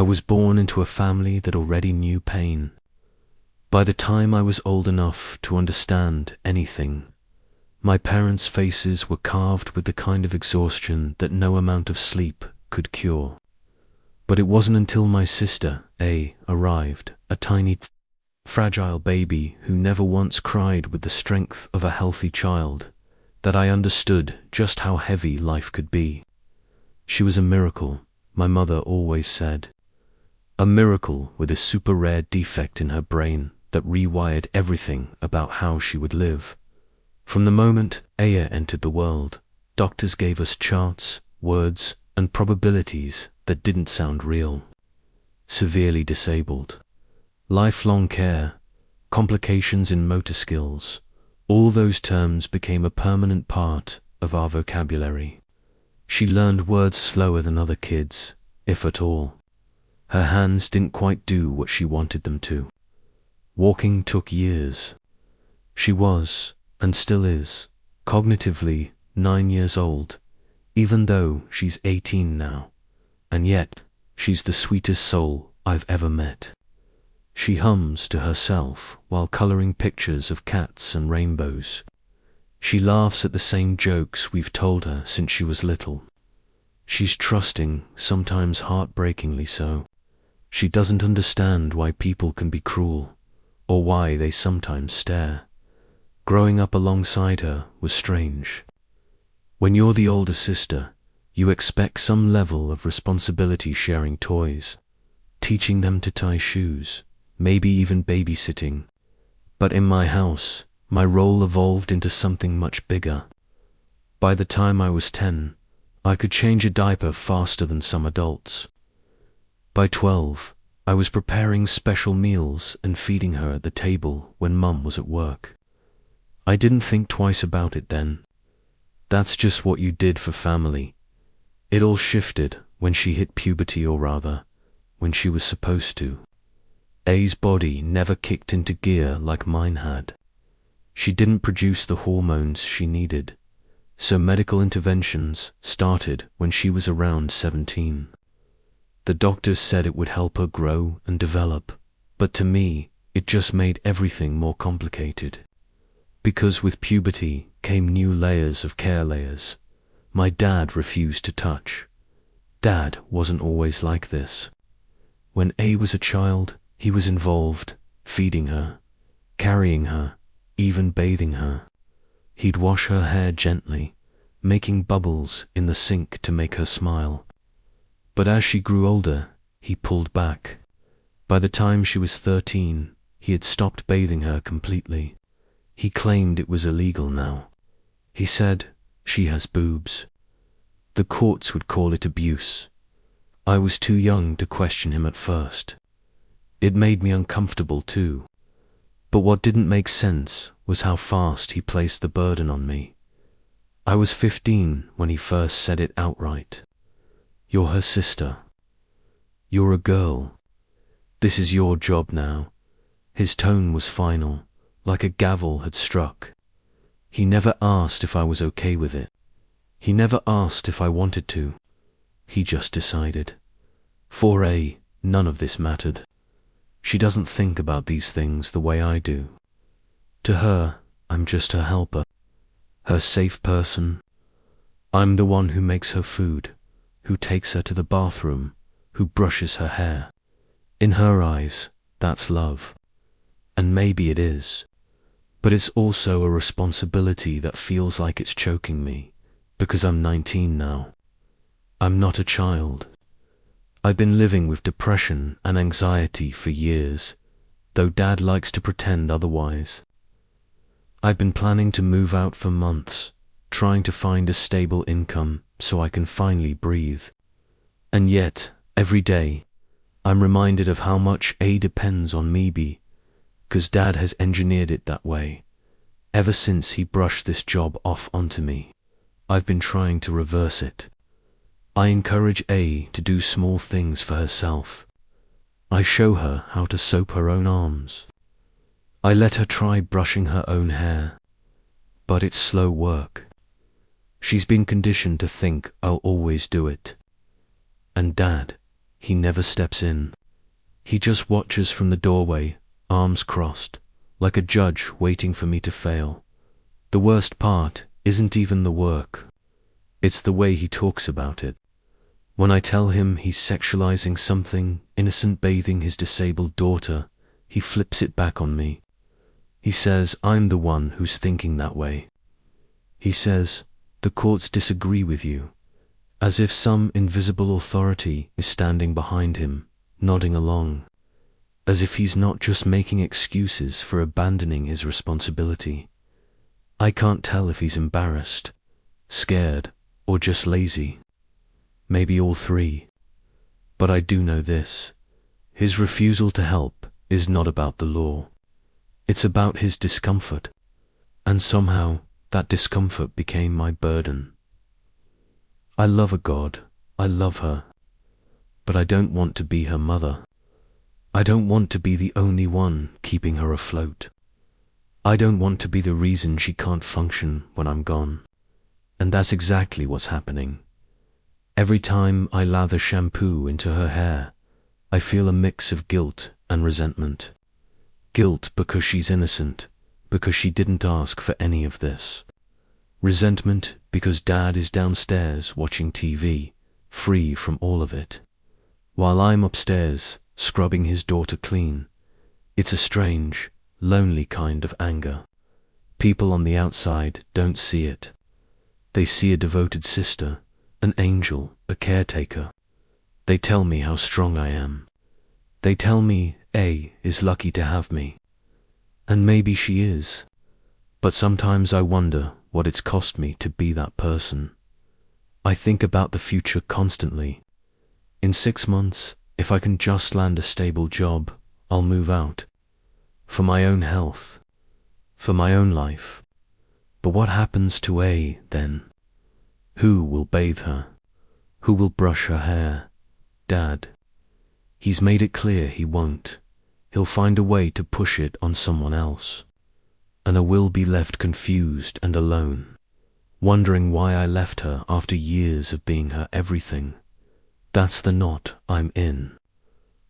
I was born into a family that already knew pain. By the time I was old enough to understand anything, my parents' faces were carved with the kind of exhaustion that no amount of sleep could cure. But it wasn't until my sister, A, arrived, a tiny, fragile baby who never once cried with the strength of a healthy child, that I understood just how heavy life could be. She was a miracle, my mother always said. A miracle with a super rare defect in her brain that rewired everything about how she would live. From the moment Aya entered the world, doctors gave us charts, words, and probabilities that didn't sound real. Severely disabled, lifelong care, complications in motor skills, all those terms became a permanent part of our vocabulary. She learned words slower than other kids, if at all. Her hands didn't quite do what she wanted them to. Walking took years. She was, and still is, cognitively 9 years old, even though she's 18 now, and yet she's the sweetest soul I've ever met. She hums to herself while coloring pictures of cats and rainbows. She laughs at the same jokes we've told her since she was little. She's trusting, sometimes heartbreakingly so. She doesn't understand why people can be cruel, or why they sometimes stare. Growing up alongside her was strange. When you're the older sister, you expect some level of responsibility, sharing toys, teaching them to tie shoes, maybe even babysitting. But in my house, my role evolved into something much bigger. By the time I was 10, I could change a diaper faster than some adults. By 12, I was preparing special meals and feeding her at the table when Mum was at work. I didn't think twice about it then. That's just what you did for family. It all shifted when she hit puberty, or rather, when she was supposed to. A's body never kicked into gear like mine had. She didn't produce the hormones she needed, so medical interventions started when she was around 17. The doctors said it would help her grow and develop, but to me, it just made everything more complicated. Because with puberty came new layers of care layers. My dad refused to touch. Dad wasn't always like this. When A was a child, he was involved, feeding her, carrying her, even bathing her. He'd wash her hair gently, making bubbles in the sink to make her smile. But as she grew older, he pulled back. By the time she was 13, he had stopped bathing her completely. He claimed it was illegal now. He said, "She has boobs." The courts would call it abuse. I was too young to question him at first. It made me uncomfortable too. But what didn't make sense was how fast he placed the burden on me. I was 15 when he first said it outright. "You're her sister. You're a girl. This is your job now." His tone was final, like a gavel had struck. He never asked if I was okay with it. He never asked if I wanted to. He just decided. For A, none of this mattered. She doesn't think about these things the way I do. To her, I'm just her helper, her safe person. I'm the one who makes her food, who takes her to the bathroom, who brushes her hair. In her eyes, that's love. And maybe it is. But it's also a responsibility that feels like it's choking me, because I'm 19 now. I'm not a child. I've been living with depression and anxiety for years, though Dad likes to pretend otherwise. I've been planning to move out for months, trying to find a stable income so I can finally breathe. And yet, every day, I'm reminded of how much A depends on me, because Dad has engineered it that way. Ever since he brushed this job off onto me, I've been trying to reverse it. I encourage A to do small things for herself. I show her how to soap her own arms. I let her try brushing her own hair. But it's slow work. She's been conditioned to think I'll always do it. And Dad, he never steps in. He just watches from the doorway, arms crossed, like a judge waiting for me to fail. The worst part isn't even the work. It's the way he talks about it. When I tell him he's sexualizing something innocent bathing his disabled daughter, he flips it back on me. He says I'm the one who's thinking that way. He says the courts disagree with you, as if some invisible authority is standing behind him, nodding along, as if he's not just making excuses for abandoning his responsibility. I can't tell if he's embarrassed, scared, or just lazy. Maybe all three. But I do know this. His refusal to help is not about the law. It's about his discomfort. And somehow, that discomfort became my burden. I love a God. I love her. But I don't want to be her mother. I don't want to be the only one keeping her afloat. I don't want to be the reason she can't function when I'm gone. And that's exactly what's happening. Every time I lather shampoo into her hair, I feel a mix of guilt and resentment. Guilt because she's innocent, because she didn't ask for any of this. Resentment because Dad is downstairs watching TV, free from all of it, while I'm upstairs scrubbing his daughter clean. It's a strange, lonely kind of anger. People on the outside don't see it. They see a devoted sister, an angel, a caretaker. They tell me how strong I am. They tell me A is lucky to have me. And maybe she is. But sometimes I wonder what it's cost me to be that person. I think about the future constantly. In 6 months, if I can just land a stable job, I'll move out. For my own health. For my own life. But what happens to A then? Who will bathe her? Who will brush her hair? Dad. He's made it clear he won't. He'll find a way to push it on someone else. And I will be left confused and alone, wondering why I left her after years of being her everything. That's the knot I'm in.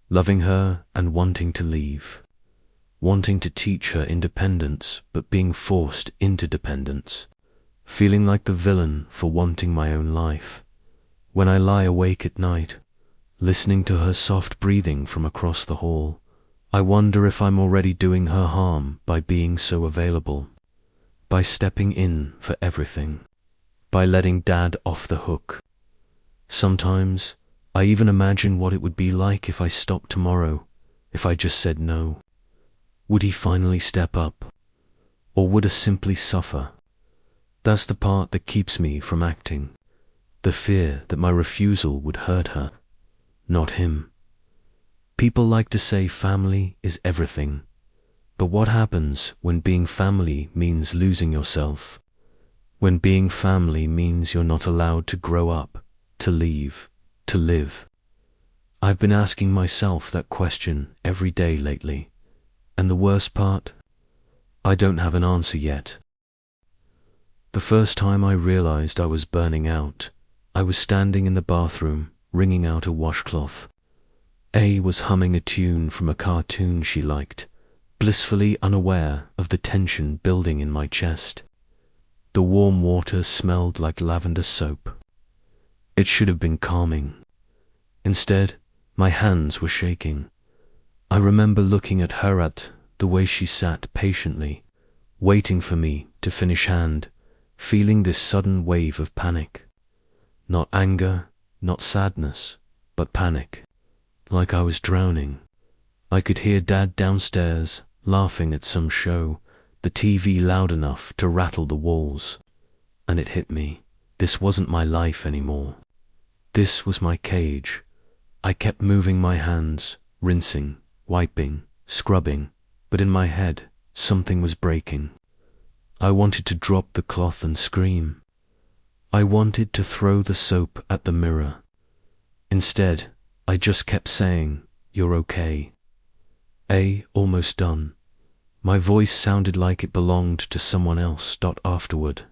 Loving her and wanting to leave. Wanting to teach her independence, but being forced into dependence. Feeling like the villain for wanting my own life. When I lie awake at night, listening to her soft breathing from across the hall, I wonder if I'm already doing her harm by being so available, by stepping in for everything, by letting Dad off the hook. Sometimes, I even imagine what it would be like if I stopped tomorrow, if I just said no. Would he finally step up? Or would I simply suffer? That's the part that keeps me from acting, the fear that my refusal would hurt her, not him. People like to say family is everything, but what happens when being family means losing yourself? When being family means you're not allowed to grow up, to leave, to live? I've been asking myself that question every day lately, and the worst part? I don't have an answer yet. The first time I realized I was burning out, I was standing in the bathroom, wringing out a washcloth. A was humming a tune from a cartoon she liked, blissfully unaware of the tension building in my chest. The warm water smelled like lavender soap. It should have been calming. Instead, my hands were shaking. I remember looking at her, at the way she sat patiently, waiting for me to finish hand, feeling this sudden wave of panic. Not anger, not sadness, but panic. Like I was drowning. I could hear Dad downstairs, laughing at some show, the TV loud enough to rattle the walls. And it hit me. This wasn't my life anymore. This was my cage. I kept moving my hands, rinsing, wiping, scrubbing, but in my head, something was breaking. I wanted to drop the cloth and scream. I wanted to throw the soap at the mirror. Instead, I just kept saying, "You're okay." Almost done. My voice sounded like it belonged to someone else. Afterward,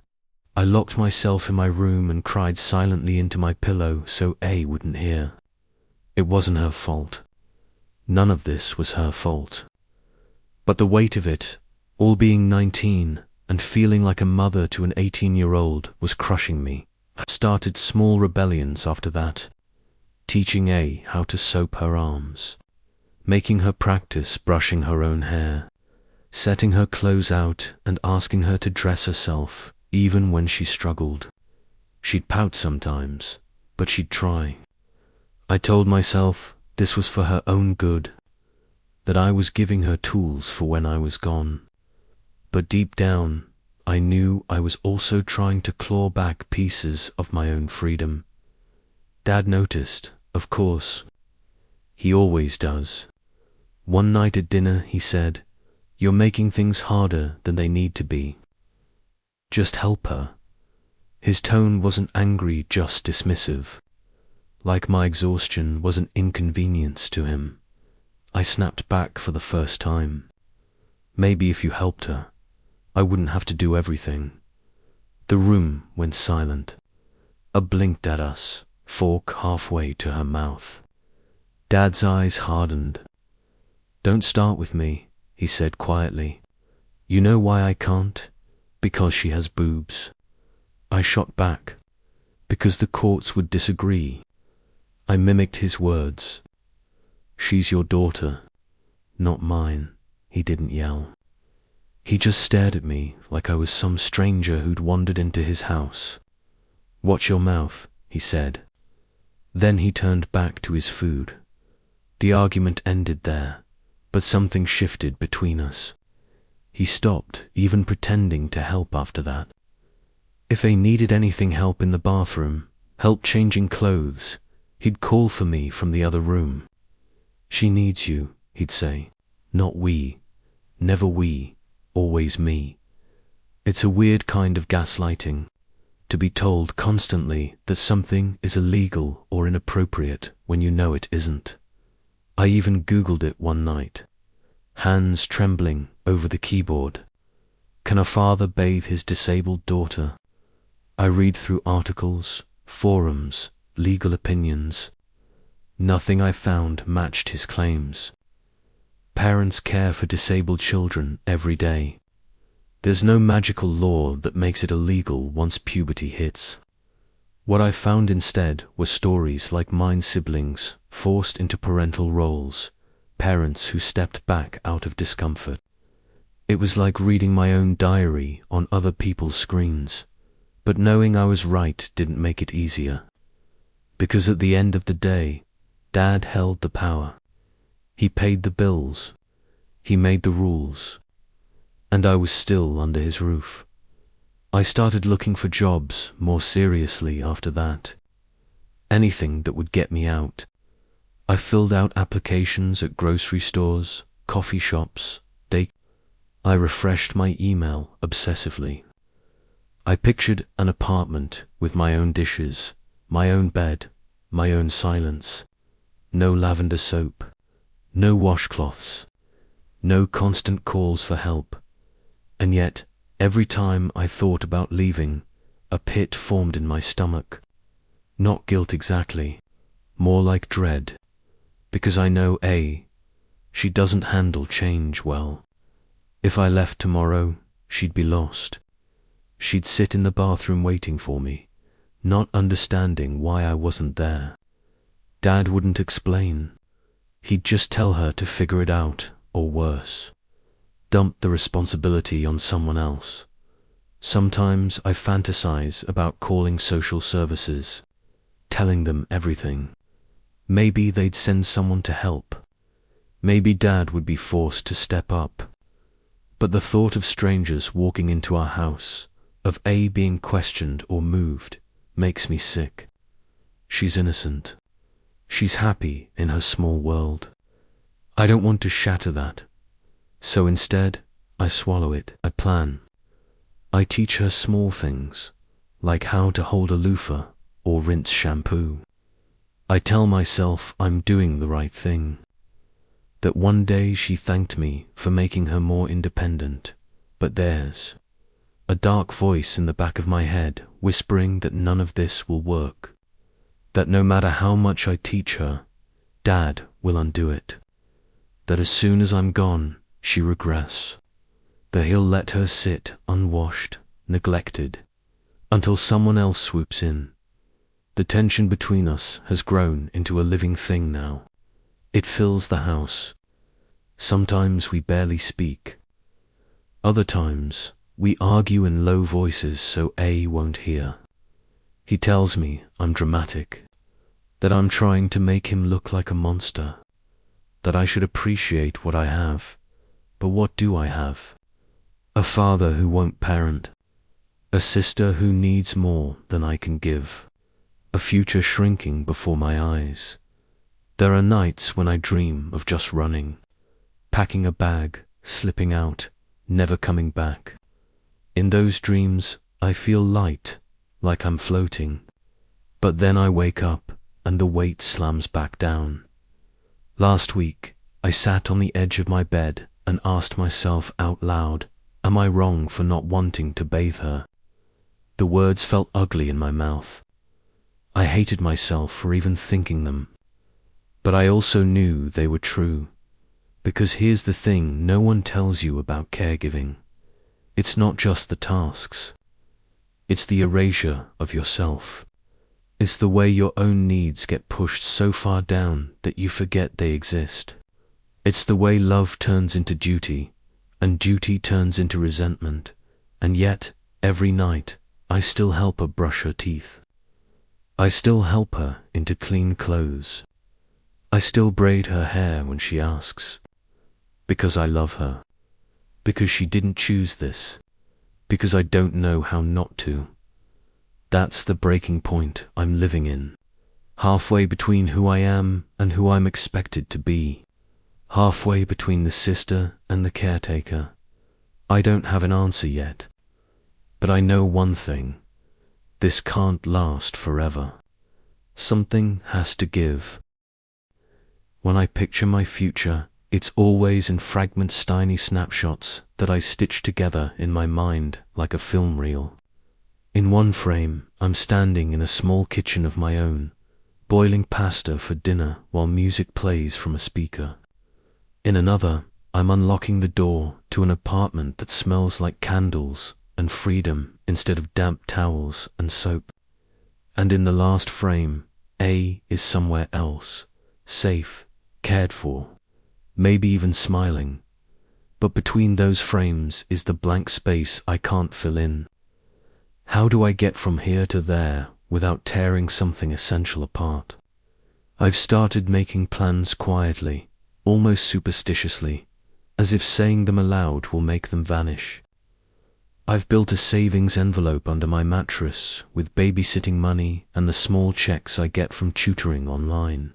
I locked myself in my room and cried silently into my pillow so A wouldn't hear. It wasn't her fault. None of this was her fault. But the weight of it, all being 19 and feeling like a mother to an 18-year-old, was crushing me. I started small rebellions after that, teaching A how to soap her arms, making her practice brushing her own hair, setting her clothes out and asking her to dress herself even when she struggled. She'd pout sometimes, but she'd try. I told myself this was for her own good, that I was giving her tools for when I was gone. But deep down, I knew I was also trying to claw back pieces of my own freedom. Dad noticed, of course. He always does. One night at dinner, he said, "You're making things harder than they need to be. Just help her." His tone wasn't angry, just dismissive, like my exhaustion was an inconvenience to him. I snapped back for the first time. Maybe if you helped her, I wouldn't have to do everything. The room went silent. A blinked at us, fork halfway to her mouth. Dad's eyes hardened. "Don't start with me," he said quietly. "You know why I can't? Because she has boobs." I shot back. "Because the courts would disagree." I mimicked his words. "She's your daughter, not mine." He didn't yell. He just stared at me like I was some stranger who'd wandered into his house. "Watch your mouth," he said. Then he turned back to his food. The argument ended there, but something shifted between us. He stopped even pretending to help after that. If I needed anything, help in the bathroom, help changing clothes, he'd call for me from the other room. "She needs you," he'd say. "Not we. Never we. Always me." It's a weird kind of gaslighting, to be told constantly that something is illegal or inappropriate when you know it isn't. I even Googled it one night, hands trembling over the keyboard. Can a father bathe his disabled daughter? I read through articles, forums, legal opinions. Nothing I found matched his claims. Parents care for disabled children every day. There's no magical law that makes it illegal once puberty hits. What I found instead were stories like mine, siblings forced into parental roles, parents who stepped back out of discomfort. It was like reading my own diary on other people's screens, but knowing I was right didn't make it easier. Because at the end of the day, Dad held the power. He paid the bills. He made the rules. And I was still under his roof. I started looking for jobs more seriously after that. Anything that would get me out. I filled out applications at grocery stores, coffee shops, I refreshed my email obsessively. I pictured an apartment with my own dishes, my own bed, my own silence. No lavender soap, no washcloths, no constant calls for help. And yet, every time I thought about leaving, a pit formed in my stomach. Not guilt exactly, more like dread. Because I know she doesn't handle change well. If I left tomorrow, she'd be lost. She'd sit in the bathroom waiting for me, not understanding why I wasn't there. Dad wouldn't explain. He'd just tell her to figure it out, or worse, dump the responsibility on someone else. Sometimes I fantasize about calling social services, telling them everything. Maybe they'd send someone to help. Maybe Dad would be forced to step up. But the thought of strangers walking into our house, of being questioned or moved, makes me sick. She's innocent. She's happy in her small world. I don't want to shatter that. So instead, I swallow it. I plan. I teach her small things, like how to hold a loofah or rinse shampoo. I tell myself I'm doing the right thing. That one day she thanked me for making her more independent, but there's a dark voice in the back of my head whispering that none of this will work, that no matter how much I teach her, Dad will undo it. That as soon as I'm gone, she regress. That he'll let her sit unwashed, neglected, until someone else swoops in. The tension between us has grown into a living thing now. It fills the house. Sometimes we barely speak. Other times, we argue in low voices so A won't hear. He tells me I'm dramatic, that I'm trying to make him look like a monster, that I should appreciate what I have. But what do I have? A father who won't parent, a sister who needs more than I can give, a future shrinking before my eyes. There are nights when I dream of just running, packing a bag, slipping out, never coming back. In those dreams, I feel light, like I'm floating. But then I wake up, and the weight slams back down. Last week, I sat on the edge of my bed and asked myself out loud, am I wrong for not wanting to bathe her? The words felt ugly in my mouth. I hated myself for even thinking them. But I also knew they were true. Because here's the thing no one tells you about caregiving. It's not just the tasks. It's the erasure of yourself. It's the way your own needs get pushed so far down that you forget they exist. It's the way love turns into duty, and duty turns into resentment, and yet, every night, I still help her brush her teeth. I still help her into clean clothes. I still braid her hair when she asks. Because I love her. Because she didn't choose this. Because I don't know how not to. That's the breaking point I'm living in. Halfway between who I am and who I'm expected to be. Halfway between the sister and the caretaker. I don't have an answer yet. But I know one thing. This can't last forever. Something has to give. When I picture my future, it's always in fragments, tiny snapshots that I stitch together in my mind like a film reel. In one frame, I'm standing in a small kitchen of my own, boiling pasta for dinner while music plays from a speaker. In another, I'm unlocking the door to an apartment that smells like candles and freedom instead of damp towels and soap. And in the last frame, A is somewhere else, safe, cared for, maybe even smiling. But between those frames is the blank space I can't fill in. How do I get from here to there without tearing something essential apart? I've started making plans quietly, almost superstitiously, as if saying them aloud will make them vanish. I've built a savings envelope under my mattress with babysitting money and the small checks I get from tutoring online.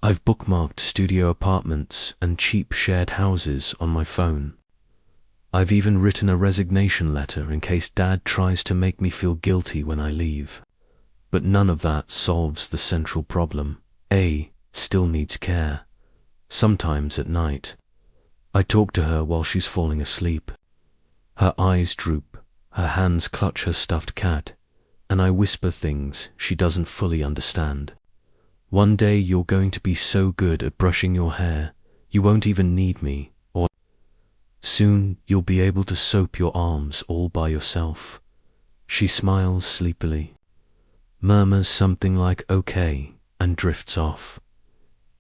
I've bookmarked studio apartments and cheap shared houses on my phone. I've even written a resignation letter in case Dad tries to make me feel guilty when I leave. But none of that solves the central problem. A still needs care. Sometimes at night. I talk to her while she's falling asleep. Her eyes droop, her hands clutch her stuffed cat, and I whisper things she doesn't fully understand. One day you're going to be so good at brushing your hair, you won't even need me, or soon you'll be able to soap your arms all by yourself. She smiles sleepily, murmurs something like okay, and drifts off.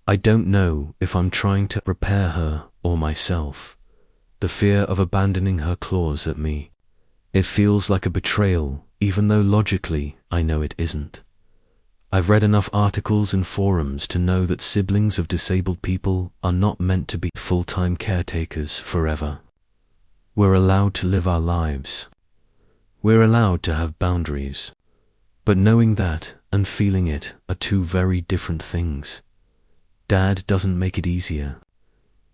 I don't know if I'm trying to repair her or myself. The fear of abandoning her claws at me. It feels like a betrayal, even though logically I know it isn't. I've read enough articles and forums to know that siblings of disabled people are not meant to be full-time caretakers forever. We're allowed to live our lives. We're allowed to have boundaries. But knowing that and feeling it are two very different things. Dad doesn't make it easier.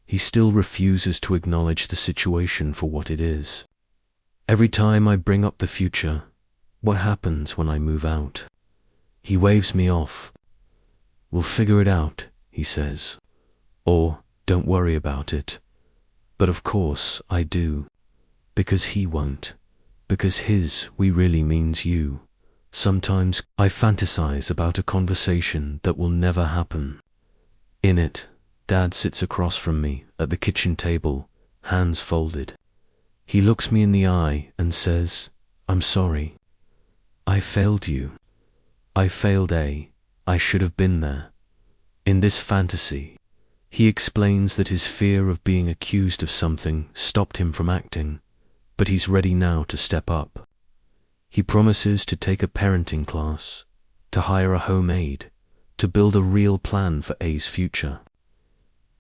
He still refuses to acknowledge the situation for what it is. Every time I bring up the future, what happens when I move out? He waves me off. We'll figure it out, he says. Or, don't worry about it. But of course I do. Because he won't. Because his we really means you. Sometimes I fantasize about a conversation that will never happen. In it, Dad sits across from me at the kitchen table, hands folded. He looks me in the eye and says, "I'm sorry. I failed you. I failed A. I should have been there." In this fantasy, he explains that his fear of being accused of something stopped him from acting, but he's ready now to step up. He promises to take a parenting class, to hire a home aide, to build a real plan for A's future.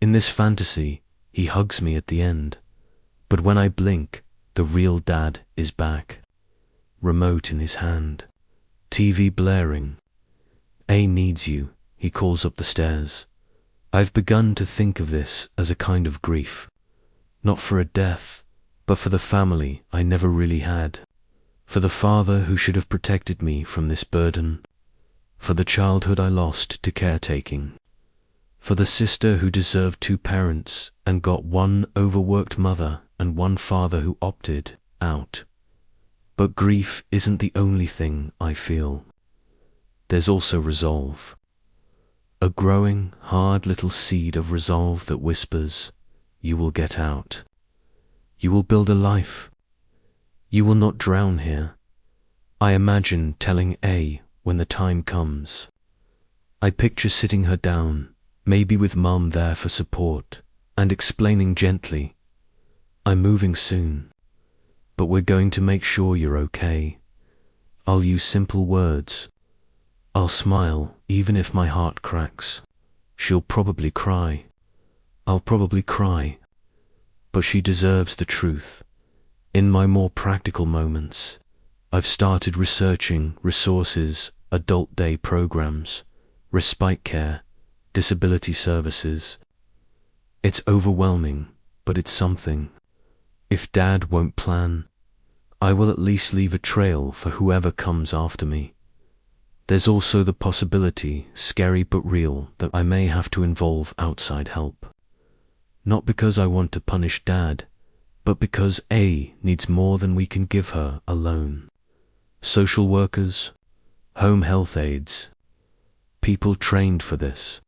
In this fantasy, he hugs me at the end, but when I blink, the real Dad is back. Remote in his hand, TV blaring. "A needs you," he calls up the stairs. I've begun to think of this as a kind of grief, not for a death, but for the family I never really had, for the father who should have protected me from this burden, for the childhood I lost to caretaking, for the sister who deserved 2 parents and got 1 overworked mother and 1 father who opted out. But grief isn't the only thing I feel. There's also resolve. A growing, hard little seed of resolve that whispers, "You will get out. You will build a life. You will not drown here." I imagine telling A when the time comes. I picture sitting her down, maybe with Mum there for support, and explaining gently, "I'm moving soon, but we're going to make sure you're okay." I'll use simple words. I'll smile even if my heart cracks. She'll probably cry. I'll probably cry. But she deserves the truth. In my more practical moments, I've started researching resources, adult day programs, respite care, disability services. It's overwhelming, but it's something. If Dad won't plan, I will at least leave a trail for whoever comes after me. There's also the possibility, scary but real, that I may have to involve outside help. Not because I want to punish Dad, but because A needs more than we can give her alone. Social workers, home health aides, people trained for this.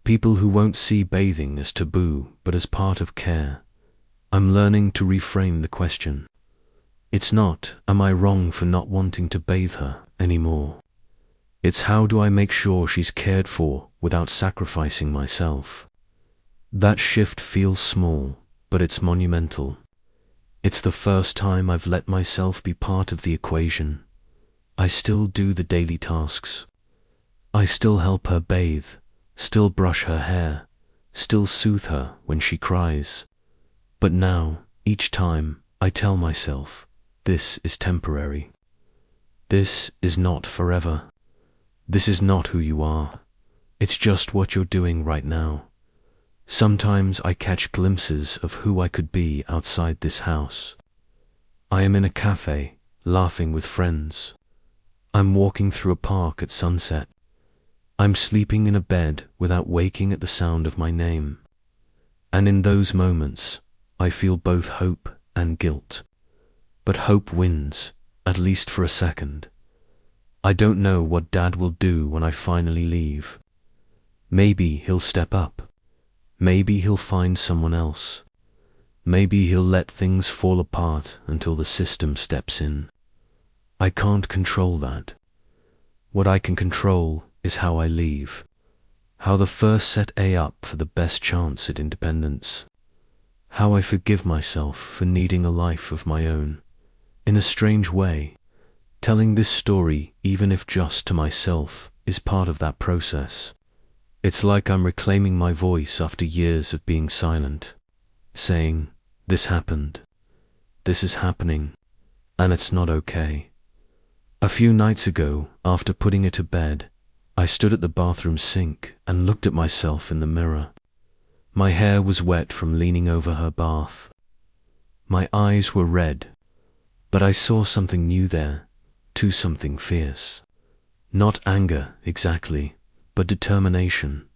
People who won't see bathing as taboo, but as part of care. I'm learning to reframe the question. It's not, am I wrong for not wanting to bathe her anymore? It's how do I make sure she's cared for without sacrificing myself? That shift feels small, but it's monumental. It's the first time I've let myself be part of the equation. I still do the daily tasks. I still help her bathe, still brush her hair, still soothe her when she cries. But now, each time, I tell myself, this is temporary. This is not forever. This is not who you are. It's just what you're doing right now. Sometimes I catch glimpses of who I could be outside this house. I am in a cafe, laughing with friends. I'm walking through a park at sunset. I'm sleeping in a bed without waking at the sound of my name. And in those moments, I feel both hope and guilt. But hope wins, at least for a second. I don't know what Dad will do when I finally leave. Maybe he'll step up. Maybe he'll find someone else. Maybe he'll let things fall apart until the system steps in. I can't control that. What I can control is how I leave. How the first set A up for the best chance at independence. How I forgive myself for needing a life of my own. In a strange way, telling this story, even if just to myself, is part of that process. It's like I'm reclaiming my voice after years of being silent, saying, this happened, this is happening, and it's not okay. A few nights ago, after putting her to bed, I stood at the bathroom sink and looked at myself in the mirror. My hair was wet from leaning over her bath. My eyes were red, but I saw something new there, too, something fierce. Not anger, exactly, but determination.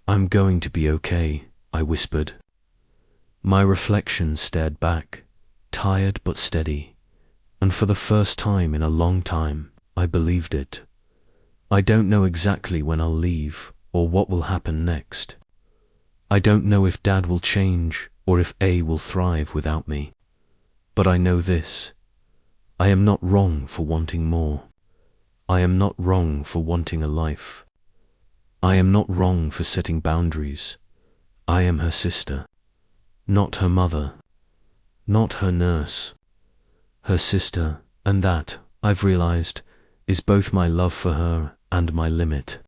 I'm going to be okay, I whispered. My reflection stared back, tired but steady, and for the first time in a long time, I believed it. I don't know exactly when I'll leave, or what will happen next. I don't know if Dad will change or if A will thrive without me. But I know this. I am not wrong for wanting more. I am not wrong for wanting a life. I am not wrong for setting boundaries. I am her sister, not her mother, not her nurse. Her sister, and that, I've realized, is both my love for her and my limit.